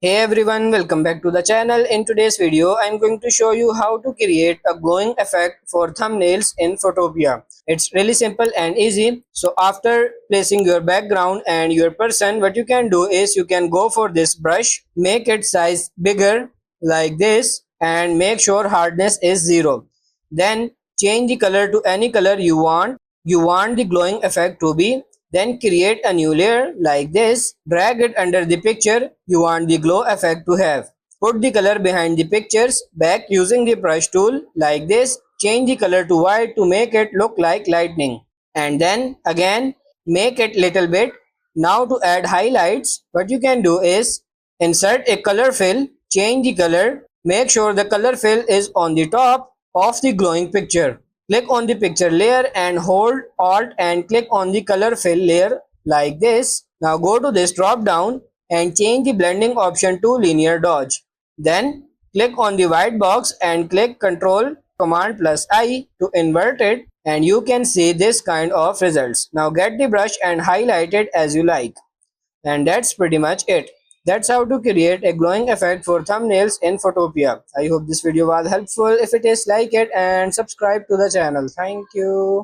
Hey everyone, welcome back to the channel. In today's video, I'm going to show you how to create a glowing effect for thumbnails in Photopea. It's really simple and easy. So after placing your background and your person, what you can do is you can go for this brush, make it size bigger like this and make sure hardness is 0. Then change the color to any color you want. You want the glowing effect to be, then create a new layer like this, drag it under the picture you want the glow effect to have. Put the color behind the pictures back using the brush tool like this, change the color to white to make it look like lightning. And then again make it little bit. Now to add highlights, what you can do is insert a color fill, change the color, make sure the color fill is on the top of the glowing picture. Click on the picture layer and hold Alt and click on the color fill layer like this. Now go to this drop down and change the blending option to linear dodge. Then click on the white box and click Ctrl Command plus I to invert it and you can see this kind of results. Now get the brush and highlight it as you like. And that's pretty much it. That's how to create a glowing effect for thumbnails in Photopea. I hope this video was helpful. If it is, like it and subscribe to the channel. Thank you.